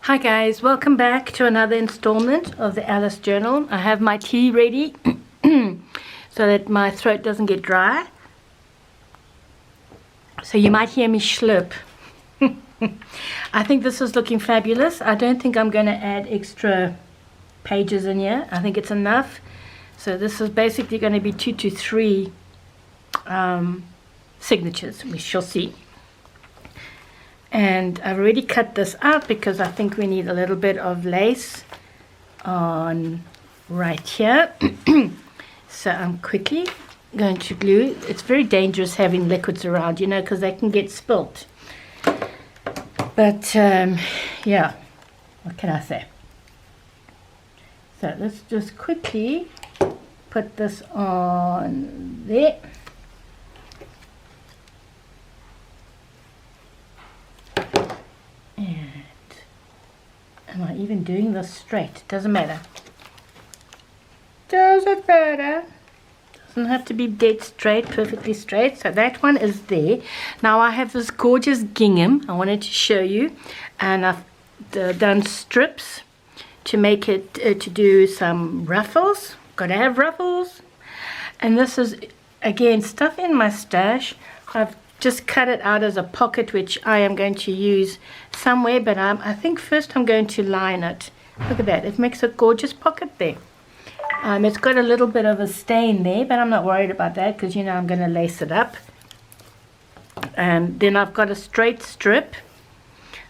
Hi guys, welcome back to another installment of the Alice Journal. I have my tea ready so that my throat doesn't get dry. So you might hear me slurp. I think this is looking fabulous. I don't think I'm going to add extra pages in here. I think it's enough. So this is basically going to be 2 to 3 signatures. We shall see. And I've already cut this out because I think we need a little bit of lace on right here. So I'm quickly going to glue. It's very dangerous having liquids around, you know, because they can get spilt. But yeah, what can I say? So let's just quickly put this on there. Am I even doing this straight? Doesn't matter. Doesn't matter. Doesn't have to be dead straight, perfectly straight. So that one is there. Now I have this gorgeous gingham I wanted to show you, and I've done strips to make it to do some ruffles. Gotta have ruffles. And this is again stuff in my stash. I've just cut it out as a pocket, which I am going to use somewhere, but I think first I'm going to line it. Look at that, it makes a gorgeous pocket there. It's got a little bit of a stain there, but I'm not worried about that because, you know, I'm going to lace it up. And then I've got a straight strip.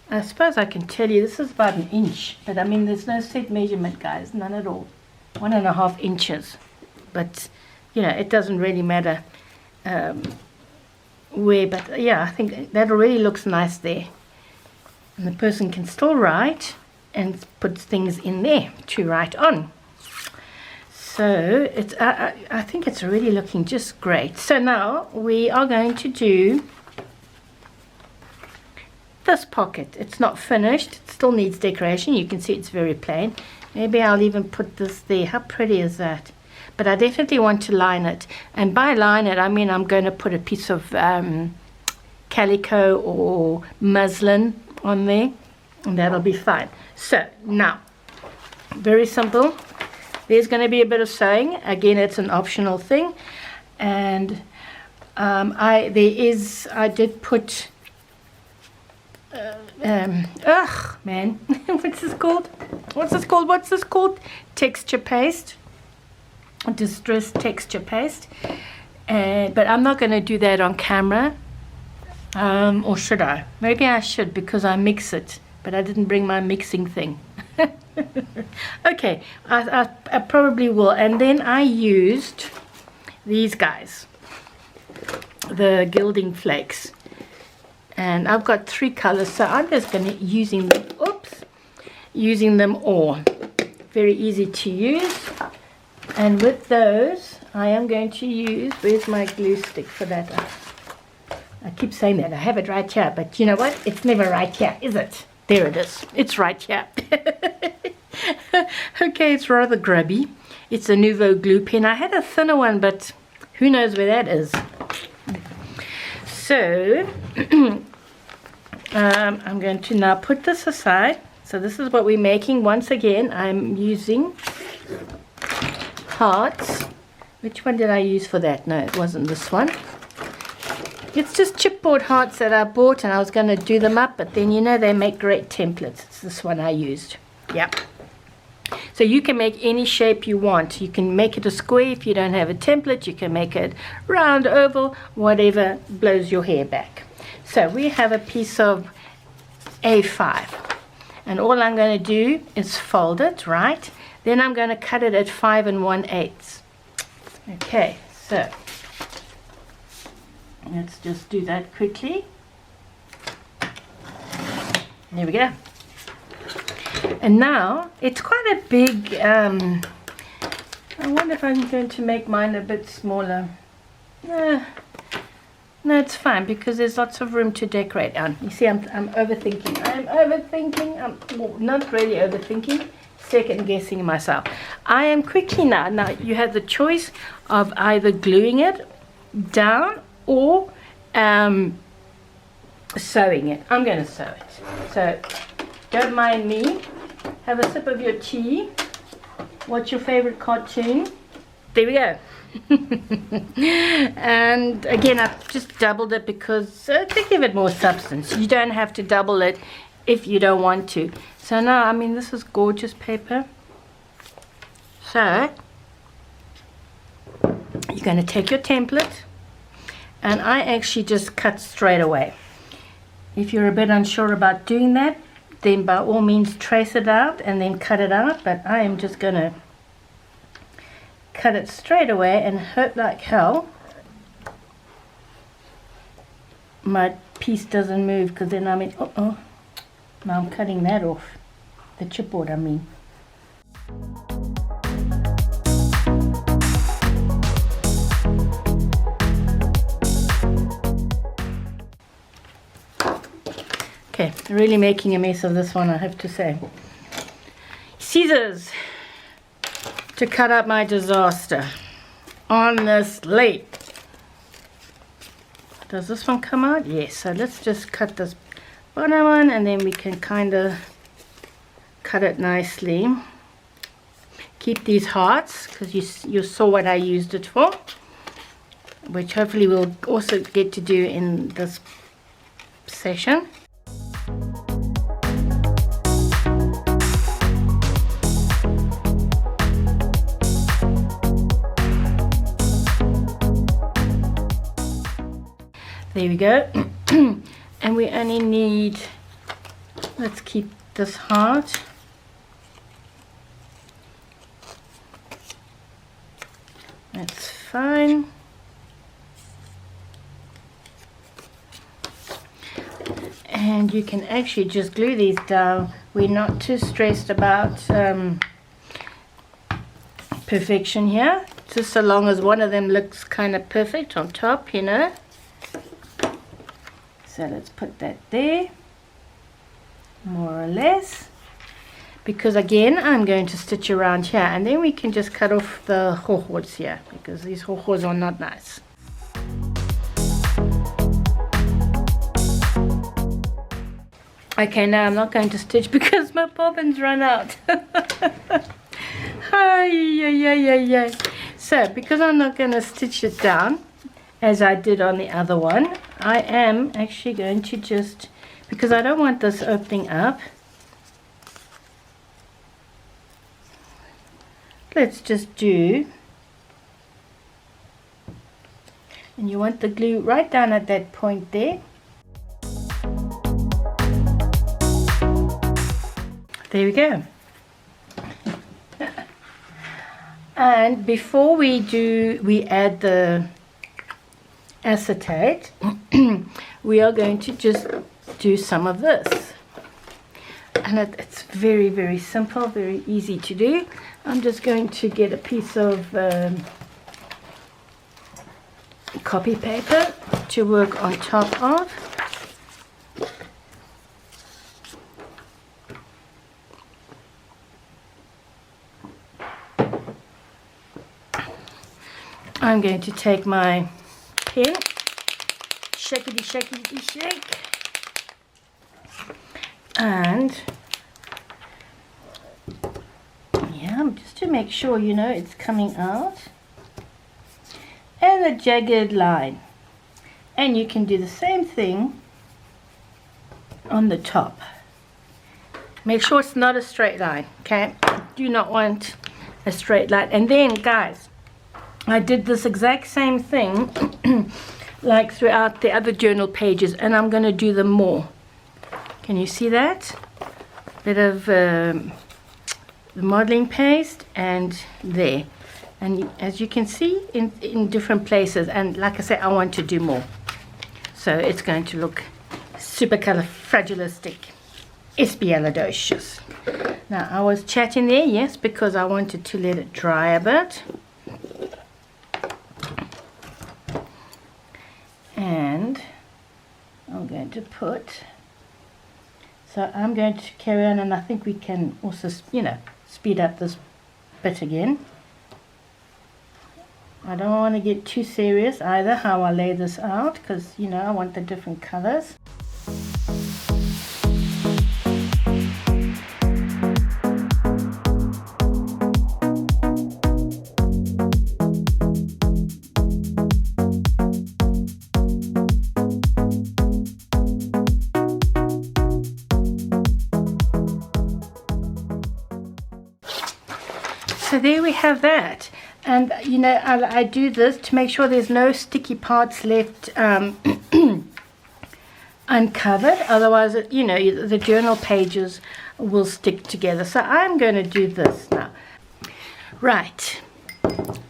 I suppose I can tell you this is about 1 inch, but I mean there's no set measurement, guys, none at all. 1.5 inches, but you know, it doesn't really matter where, but yeah, I think that already looks nice there, and the person can still write and put things in there to write on. So it's I think it's already looking just great. So now we are going to do this pocket. It's not finished, it still needs decoration. You can see it's very plain. Maybe I'll even put this there. How pretty is that? But I definitely want to line it, and by line it I mean I'm going to put a piece of calico or muslin on there, and that'll be fine. So now, very simple. There's going to be a bit of sewing. Again, it's an optional thing, and I did put man, what's this called? Texture paste. Distress texture paste, but I'm not going to do that on camera, or should I? Maybe I should, because I mix it, but I didn't bring my mixing thing. Okay, I probably will. And then I used these guys, the gilding flakes, and I've got 3 colors, so I'm just going to using them all. Very easy to use. And with those, I am going to use, where's my glue stick for that? I keep saying that, I have it right here, but you know what? It's never right here, is it? There it is. It's right here. Okay, it's rather grubby. It's a Nouveau glue pen. I had a thinner one, but who knows where that is. So, I'm going to now put this aside. So this is what we're making. Once again, I'm using hearts. Which one did I use for that? No, it wasn't this one. It's just chipboard hearts that I bought, and I was going to do them up, but then you know they make great templates. It's this one I used. Yep. So you can make any shape you want. You can make it a square if you don't have a template. You can make it round, oval, whatever blows your hair back. So we have a piece of A5, and all I'm going to do is fold it, right? Then I'm going to cut it at 5 1/8. Okay, so let's just do that quickly. There we go. And now it's quite a big, I wonder if I'm going to make mine a bit smaller. No, it's fine because there's lots of room to decorate on. You see, I'm overthinking. I'm not really overthinking. Second guessing myself. I am quickly now you have the choice of either gluing it down or sewing it. I'm going to sew it. So don't mind me. Have a sip of your tea. What's your favorite cartoon? There we go. And again, I've just doubled it because to give it more substance. You don't have to double it if you don't want to. So now, I mean, this is gorgeous paper. So you're going to take your template, and I actually just cut straight away. If you're a bit unsure about doing that, then by all means trace it out and then cut it out, but I am just going to cut it straight away and hope like hell my piece doesn't move, because then I mean, now I'm cutting that off, the chipboard I mean. Okay, really making a mess of this one, I have to say. Scissors to cut up my disaster. Honestly. Does this one come out? Yes, so let's just cut this bottom one, and then we can kind of cut it nicely. Keep these hearts, because you saw what I used it for, which hopefully we'll also get to do in this session. There we go. And we only need, let's keep this heart. That's fine. And you can actually just glue these down. We're not too stressed about perfection here, just so long as one of them looks kind of perfect on top, you know. So let's put that there, more or less, because again I'm going to stitch around here, and then we can just cut off the hohos here, because these hohos are not nice. Okay, now I'm not going to stitch because my bobbins run out. So because I'm not going to stitch it down as I did on the other one, I am actually going to just, because I don't want this opening up, let's just do, and you want the glue right down at that point there. There we go. And before we add the acetate, we are going to just do some of this, and it's very, very simple, very easy to do. I'm just going to get a piece of copy paper to work on top of. I'm going to take my pen, shakety shakety shake, and yeah, just to make sure, you know, it's coming out, and a jagged line, and you can do the same thing on the top. Make sure it's not a straight line, okay? Do not want a straight line. And then guys, I did this exact same thing like throughout the other journal pages, and I'm going to do them more. Can you see that? Bit of the modeling paste and there. And as you can see, in different places, and like I said, I want to do more. So it's going to look super califragilistic, espialidocious. Now I was chatting there, yes, because I wanted to let it dry a bit. And I'm going to put, so I'm going to carry on, and I think we can also, you know, speed up this bit again. I don't want to get too serious either how I lay this out, because, you know, I want the different colors. so there we have that. And you know, I do this to make sure there's no sticky parts left uncovered, otherwise you know the journal pages will stick together. So I'm going to do this now. Right,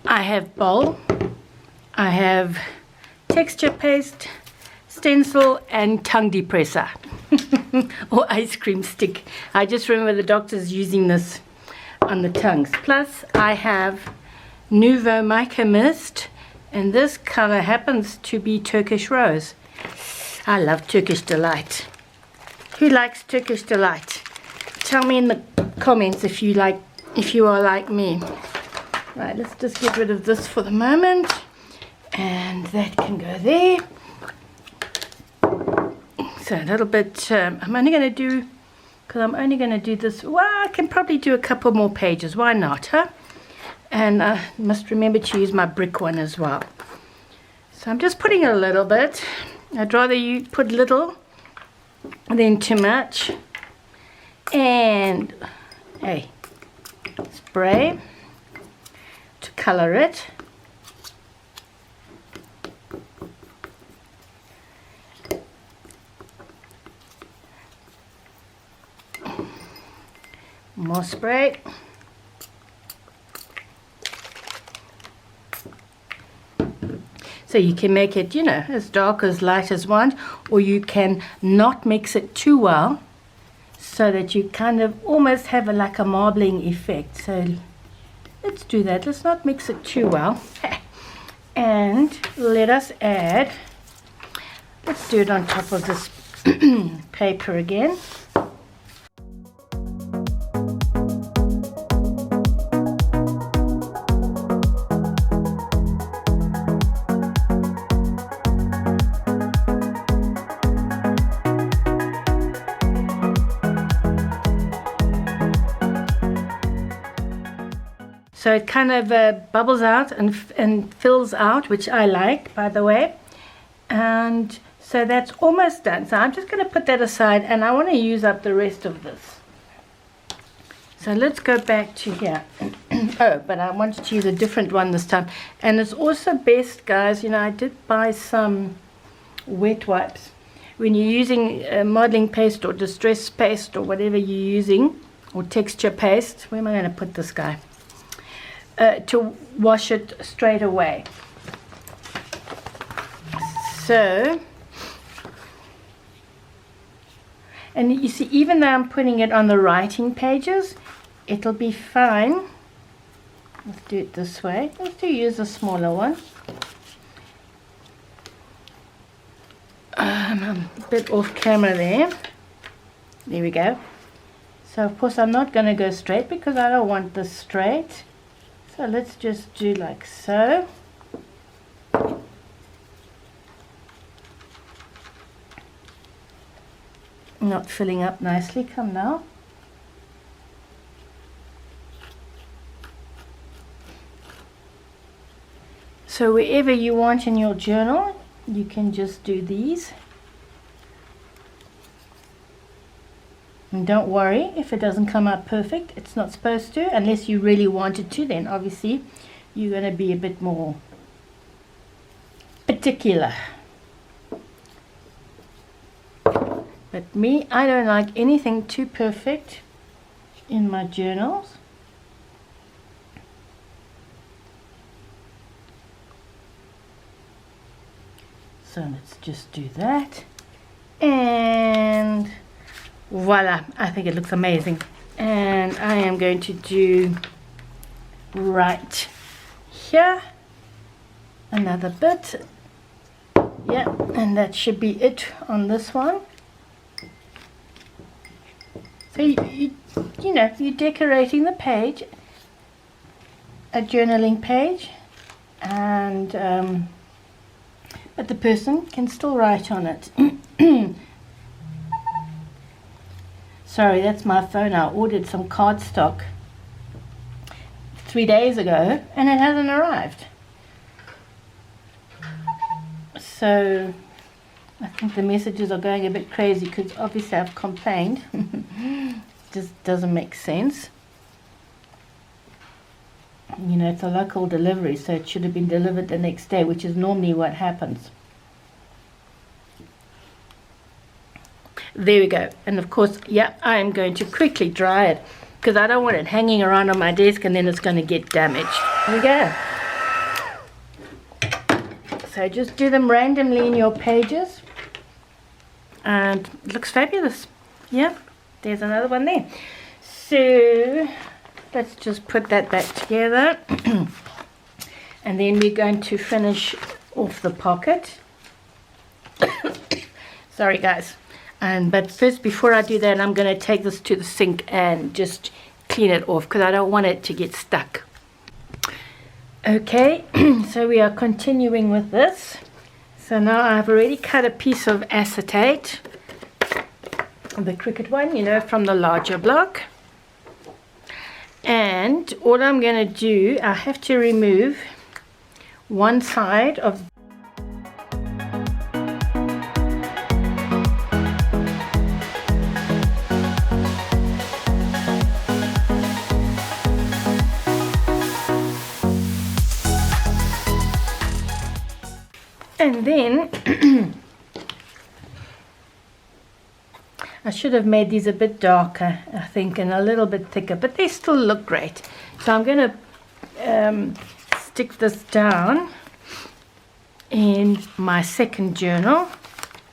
I have bowl, I have texture paste, stencil, and tongue depressor or ice cream stick. I just remember the doctors using this on the tongues. Plus I have Nouveau Mica Mist, and this color happens to be Turkish Rose. I love Turkish Delight. Who likes Turkish Delight? Tell me in the comments if you are like me. Right, let's just get rid of this for the moment, and that can go there. So a little bit, I'm only going to do, because I'm only going to do this, well, I can probably do a couple more pages, why not, huh? And I must remember to use my brick one as well. So I'm just putting a little bit. I'd rather you put little than too much. And a spray to color it. More spray. So you can make it, you know, as dark as light as one, or you can not mix it too well so that you kind of almost have like a marbling effect. So let's do that. Let's not mix it too well. And let us add, let's do it on top of this paper again. So it kind of bubbles out and fills out, which I like, by the way. And so that's almost done. So I'm just going to put that aside, and I want to use up the rest of this. So let's go back to here. Oh, but I wanted to use a different one this time. And it's also best, guys, you know, I did buy some wet wipes. When you're using modeling paste or distress paste or whatever you're using, or texture paste, where am I going to put this guy? To wash it straight away. So, and you see, even though I'm putting it on the writing pages, it'll be fine. Let's do it this way. Let's use a smaller one. I'm a bit off camera there. There we go. So of course I'm not going to go straight because I don't want this straight. So let's just do like so. Not filling up nicely, come now. So wherever you want in your journal, you can just do these. And don't worry if it doesn't come out perfect. It's not supposed to, unless you really want it to. Then obviously you're going to be a bit more particular. But me, I don't like anything too perfect in my journals. So let's just do that. And voila, I think it looks amazing. And I am going to do right here another bit. Yeah, and that should be it on this one. So you know, you're decorating the page, a journaling page, and but the person can still write on it. Sorry, that's my phone. I ordered some cardstock 3 days ago and it hasn't arrived. So I think the messages are going a bit crazy because obviously I've complained. Just doesn't make sense. You know, it's a local delivery, so it should have been delivered the next day, which is normally what happens. There we go. And of course, yeah, I am going to quickly dry it because I don't want it hanging around on my desk and then it's going to get damaged. There we go. So just do them randomly in your pages. And it looks fabulous. Yeah, there's another one there. So let's just put that back together. And then we're going to finish off the pocket. Sorry guys. But first, before I do that, I'm going to take this to the sink and just clean it off because I don't want it to get stuck. Okay, so we are continuing with this. So now I've already cut a piece of acetate, the Cricut one, you know, from the larger block. And all I'm going to do, I have to remove one side of and then I should have made these a bit darker, I think, and a little bit thicker, but they still look great. So I'm going to stick this down in my second journal.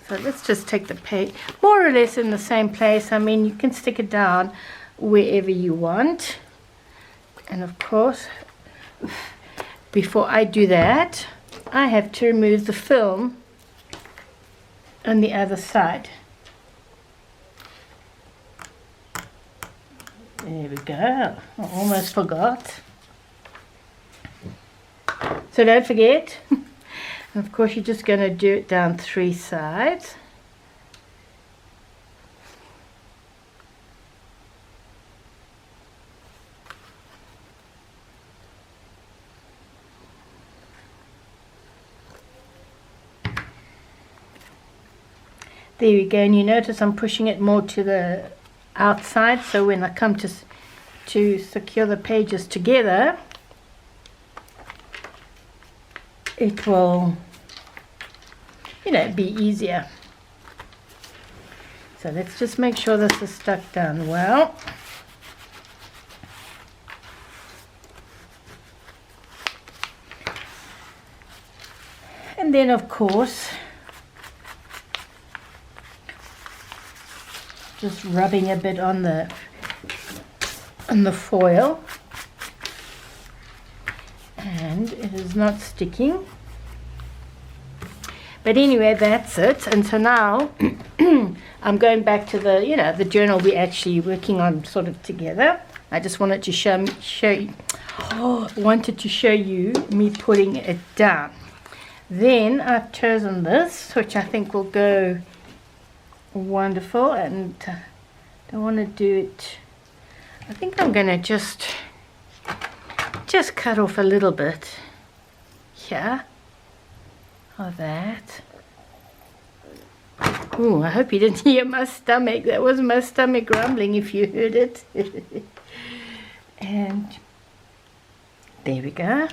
So let's just take the page more or less in the same place. I mean, you can stick it down wherever you want. And of course, before I do that, I have to remove the film on the other side. There we go. I almost forgot. So don't forget. And of course, you're just going to do it down 3 sides. There we go, and you notice I'm pushing it more to the outside, so when I come to secure the pages together, it will, you know, be easier. So let's just make sure this is stuck down well. And then of course, just rubbing a bit on the foil, and it is not sticking. But anyway, that's it. And so now I'm going back to the, you know, the journal we're actually working on sort of together. I just wanted to show you me putting it down. Then I've chosen this, which I think will go wonderful, and don't want to do it. I think I'm going to just cut off a little bit here of that. Oh, I hope you didn't hear my stomach. That was my stomach grumbling if you heard it. And there we go.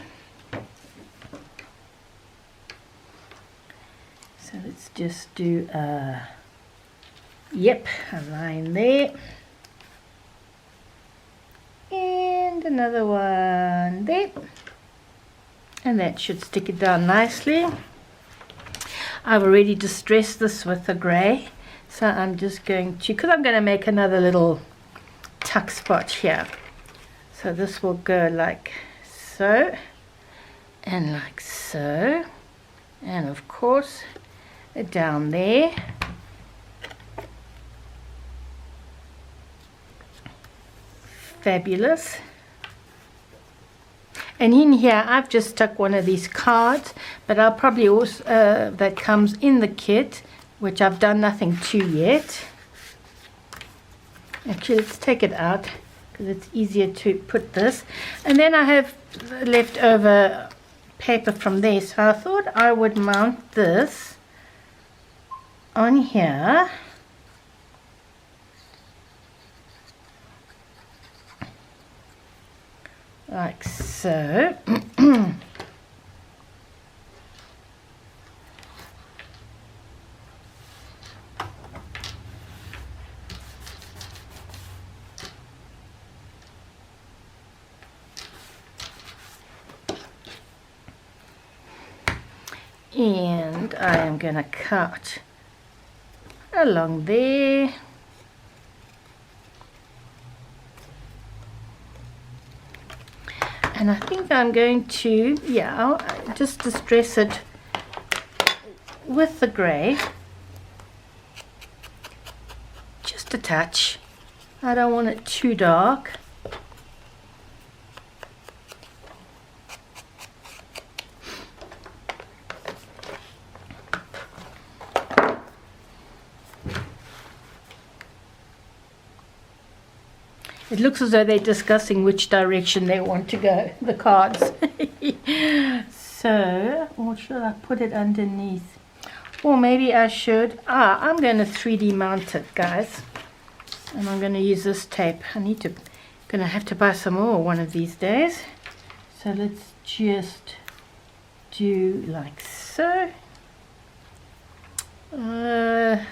So let's just do a line there, and another one there, and that should stick it down nicely. I've already distressed this with the grey, so I'm just going to, because I'm going to make another little tuck spot here, so this will go like so and like so, and of course down there. Fabulous. And in here I've just stuck one of these cards, but I'll probably also that comes in the kit, which I've done nothing to yet. Actually, let's take it out because it's easier to put this. And then I have leftover paper from there, so I thought I would mount this on here. like so. And I am going to cut along there. And I think I'm going to, I'll just distress it with the grey. Just a touch. I don't want it too dark. It looks as though they're discussing which direction they want to go, the cards. So, or should I put it underneath? Or maybe I should. I'm going to 3D mount it, guys. And I'm going to use this tape. Going to have to buy some more one of these days. So let's just do like so. Where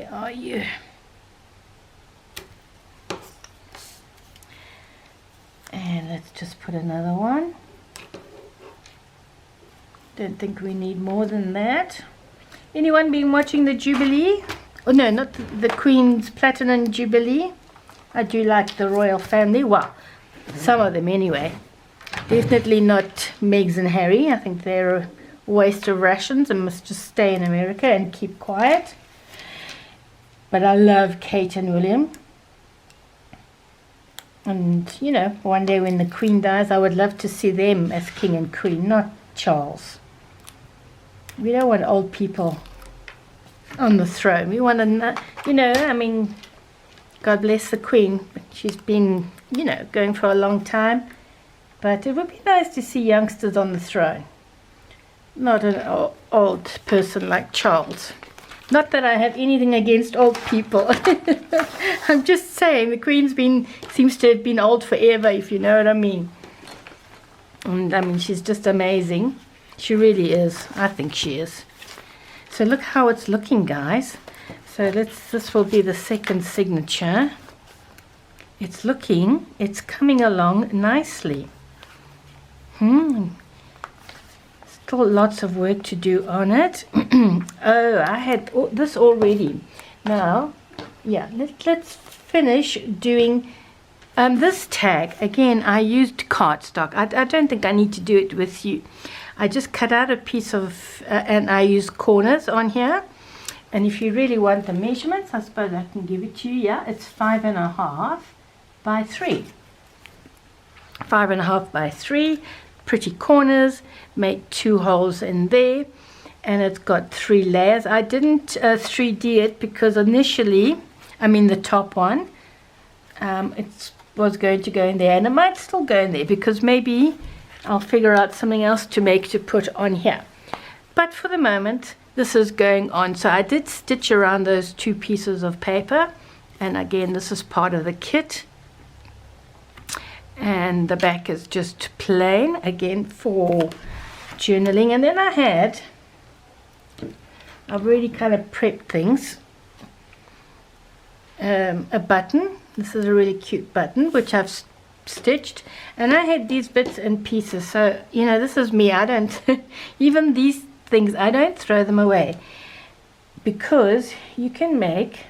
are you? And let's just put another one. Don't think we need more than that. Anyone been watching the Jubilee? Oh no, not the Queen's Platinum Jubilee. I do like the royal family. Well, some of them anyway. Definitely not Meg's and Harry. I think they're a waste of rations and must just stay in America and keep quiet. But I love Kate and William. And, you know, one day when the Queen dies, I would love to see them as King and Queen, not Charles. We don't want old people on the throne. We want to, you know, I mean, God bless the Queen. She's been, you know, going for a long time. But it would be nice to see youngsters on the throne. Not an old person like Charles. Not that I have anything against old people. I'm just saying the Queen's seems to have been old forever, if you know what I mean. And I mean, she's just amazing. She really is. I think she is. So look how it's looking, guys. So this will be the second signature. It's coming along nicely. Still lots of work to do on it. Oh, I had this already. Now, yeah, let's finish doing this tag. Again, I used cardstock. I don't think I need to do it with you. I just cut out a piece of, and I use corners on here. And if you really want the measurements, I suppose I can give it to you. Yeah, it's 5.5 by 3. 5.5 by 3. Pretty corners, make 2 holes in there, and it's got 3 layers. I didn't 3D it because initially, I mean the top one, it was going to go in there, and it might still go in there because maybe I'll figure out something else to put on here. But for the moment, this is going on. So I did stitch around those 2 pieces of paper, and again, this is part of the kit. And the back is just plain, again, for journaling. And then I've already kind of prepped things. A button. This is a really cute button, which I've stitched. And I had these bits and pieces. So, you know, this is me. I don't, even these things, I don't throw them away. Because you can make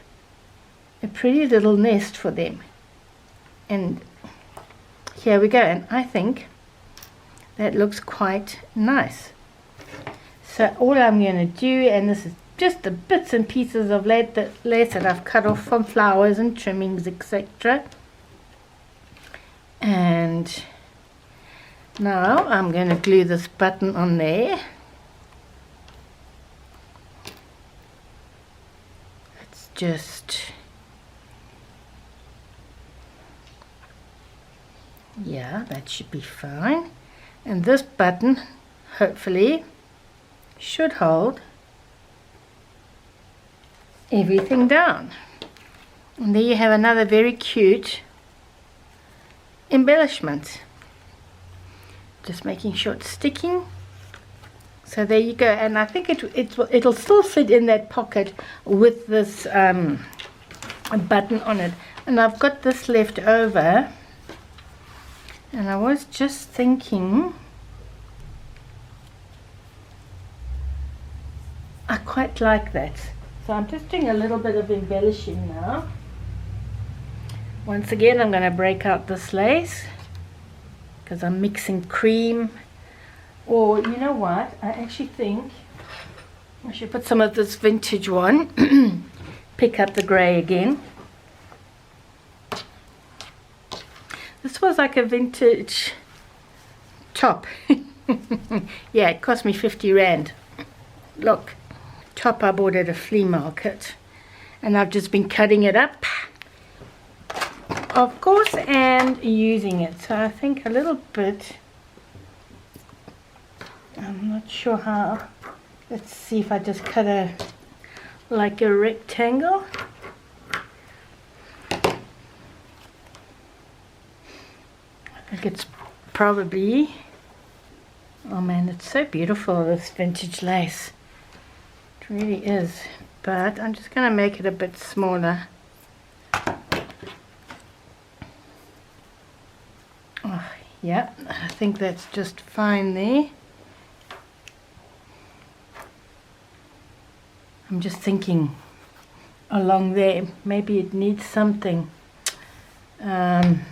a pretty little nest for them. And here we go, and I think that looks quite nice. So all I'm going to do, and this is just the bits and pieces of lace that I've cut off from flowers and trimmings, etc. And now I'm going to glue this button on there. Let's just... yeah, that should be fine. And this button, hopefully, should hold everything down. And there you have another very cute embellishment. Just making sure it's sticking. So there you go, and I think it'll still fit in that pocket with this a button on it. And I've got this left over, and I was just thinking I quite like that. So I'm just doing a little bit of embellishing now. Once again, I'm going to break out this lace because I'm mixing cream. Or you know what, I actually think I should put some of this vintage one. Pick up the grey again. This was like a vintage top. Yeah, it cost me 50 Rand. Look, top I bought at a flea market. And I've just been cutting it up, of course, and using it. So I think a little bit, I'm not sure how. Let's see if I just cut like a rectangle. I think it's probably, oh man, it's so beautiful, this vintage lace. It really is. But I'm just going to make it a bit smaller. Oh, yeah, I think that's just fine there. I'm just thinking along there, maybe it needs something. And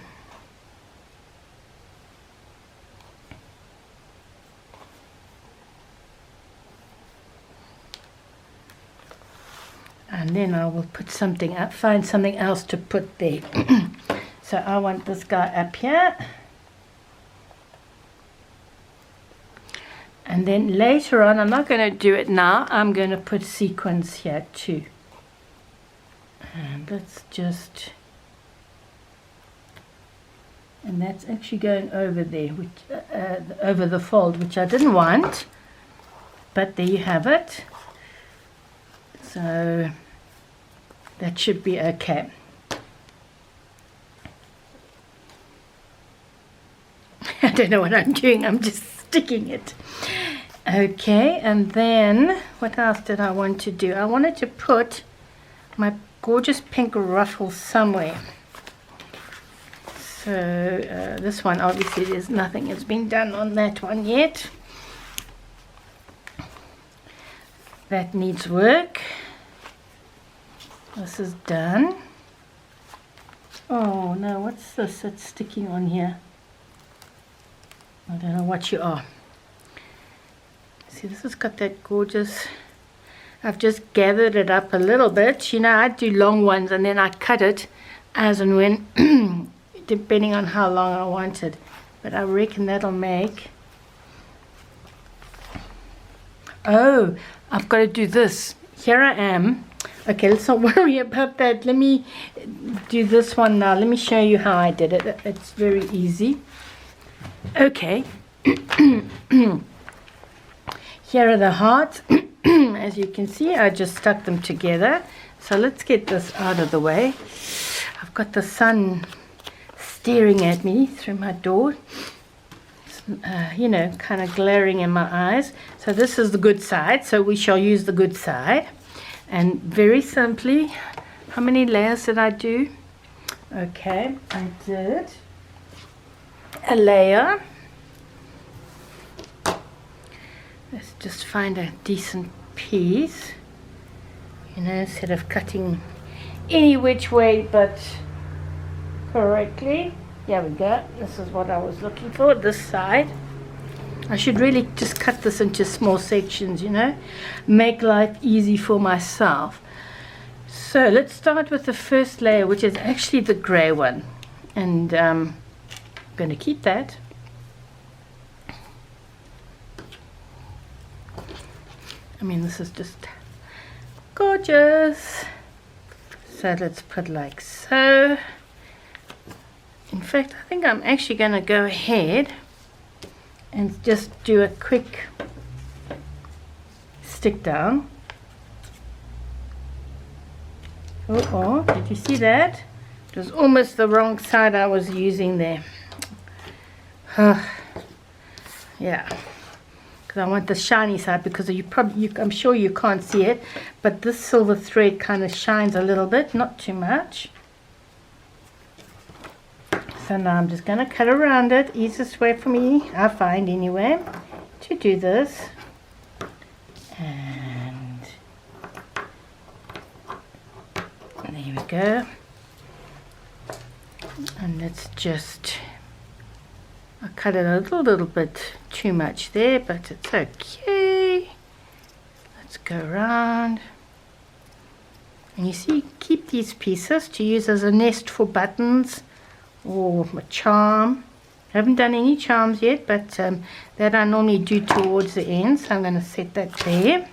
then I will put something up, find something else to put there. So I want this guy up here. And then later on, I'm not going to do it now, I'm going to put sequins here too. And let's just, and that's actually going over there, which, over the fold, which I didn't want, but there you have it. So that should be okay. I don't know what I'm doing, I'm just sticking it. Okay, and then what else did I want to do? I wanted to put my gorgeous pink ruffle somewhere. So this one, obviously there's nothing has been done on that one yet. That needs work. This is done. Oh no, what's this that's sticking on here? I don't know what you are. See, this has got that gorgeous, I've just gathered it up a little bit. You know, I do long ones and then I cut it as and when, depending on how long I want it. But I reckon that'll make, oh, I've got to do this. Here I am. Okay, let's not worry about that. Let me do this one now. Let me show you how I did it. It's very easy. Okay. Here are the hearts. As you can see, I just stuck them together. So let's get this out of the way. I've got the sun staring at me through my door. You know, kind of glaring in my eyes. So this is the good side. So we shall use the good side. And very simply, how many layers did I do? Okay, I did a layer. Let's just find a decent piece, you know, instead of cutting any which way but correctly. There we go. This is what I was looking for, this side. I should really just cut this into small sections, you know, make life easy for myself. So let's start with the first layer, which is actually the grey one, and I'm going to keep that. I mean, this is just gorgeous. So let's put like so. In fact, I think I'm actually going to go ahead and just do a quick stick down. Oh, did you see that? It was almost the wrong side I was using there. Yeah, because I want the shiny side, because I'm sure you can't see it, but this silver thread kind of shines a little bit, not too much. So now I'm just going to cut around it. Easiest way for me, I find anyway, to do this. And there we go. And let's just, I cut it a little bit too much there, but it's okay. Let's go around. And you see, keep these pieces to use as a nest for buttons or a charm. I haven't done any charms yet, but that I normally do towards the end, so I'm going to set that there.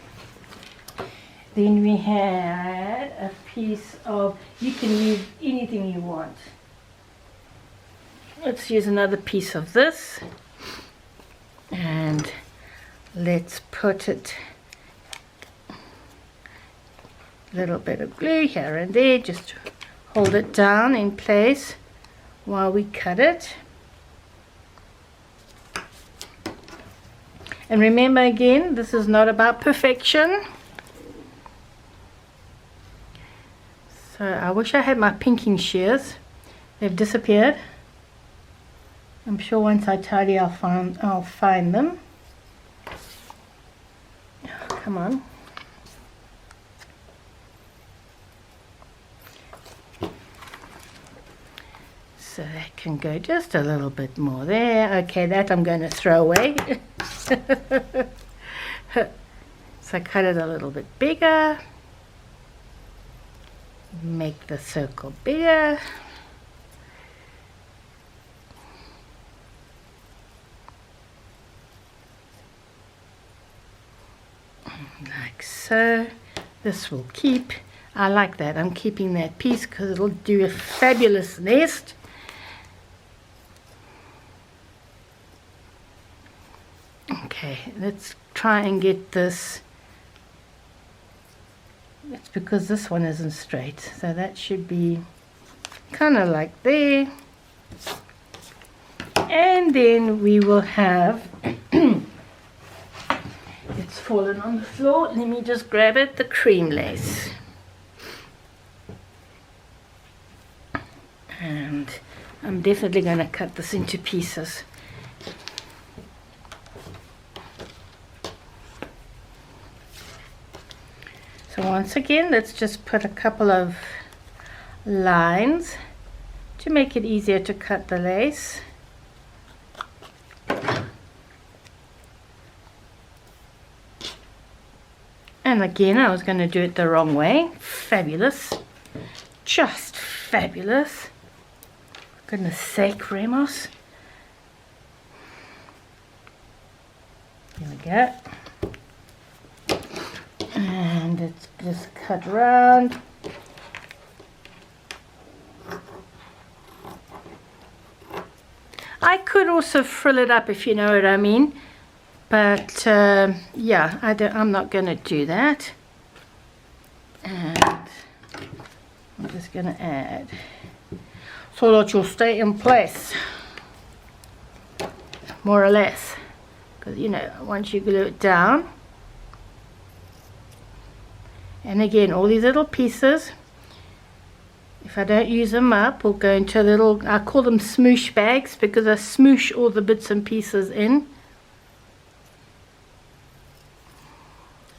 Then we had a piece of, you can use anything you want. Let's use another piece of this, and let's put it, a little bit of glue here and there, just to hold it down in place while we cut it. And remember, again, this is not about perfection. So I wish I had my pinking shears. They've disappeared. I'm sure once I tidy I'll find them. Oh, come on. So that can go just a little bit more there. Okay, that I'm going to throw away. So cut it a little bit bigger. Make the circle bigger. Like so. This will keep. I like that. I'm keeping that piece because it'll do a fabulous nest. Okay, let's try and get this. It's because this one isn't straight, so that should be kind of like there. And then we will have it's fallen on the floor. Let me just grab it, the cream lace. And I'm definitely going to cut this into pieces. So once again, let's just put a couple of lines to make it easier to cut the lace. And again, I was going to do it the wrong way. Fabulous. Just fabulous. For goodness sake, Ramos. Here we go. And it's just cut round. I could also frill it up, if you know what I mean, but yeah, I'm not going to do that. And I'm just going to add so that you'll stay in place, more or less, because you know, once you glue it down. And again, all these little pieces, if I don't use them up, will go into a little, I call them smoosh bags, because I smoosh all the bits and pieces in.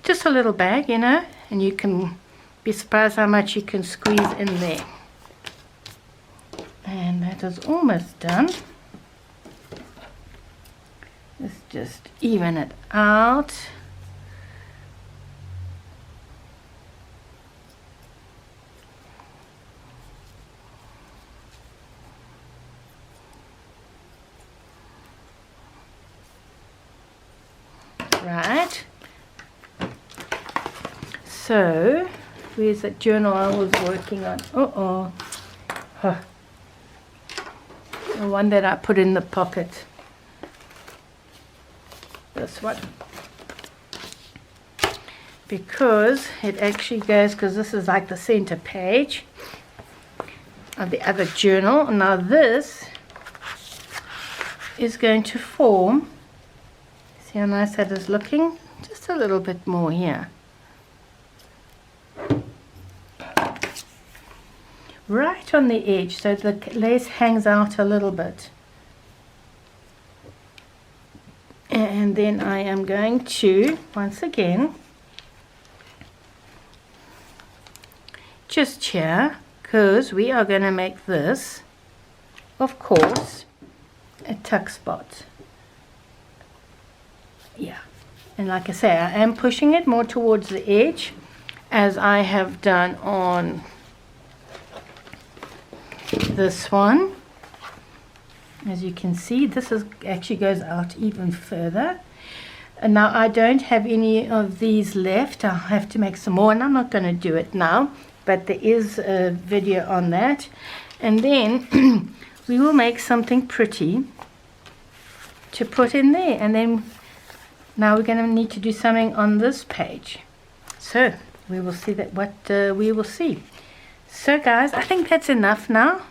Just a little bag, you know, and you can be surprised how much you can squeeze in there. And that is almost done. Let's just even it out. Right, so where's that journal I was working on? Huh. The one that I put in the pocket, this one, because it actually goes, because this is like the center page of the other journal. Now this is going to form. See how nice that is looking? Just a little bit more here. Right on the edge, so the lace hangs out a little bit. And then I am going to, once again, just here, because we are going to make this, of course, a tuck spot. Yeah, and like I say, I am pushing it more towards the edge, as I have done on this one. As you can see, this is actually goes out even further. And now I don't have any of these left. I'll have to make some more, and I'm not going to do it now, but there is a video on that. And then we will make something pretty to put in there. And then now we're going to need to do something on this page. So we will see that what we will see. So guys, I think that's enough now.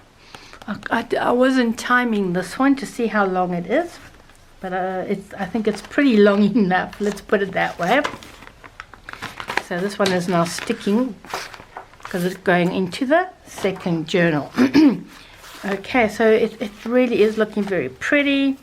I wasn't timing this one to see how long it is, but I think it's pretty long enough. Let's put it that way. So this one is now sticking because it's going into the second journal. Okay, so it really is looking very pretty.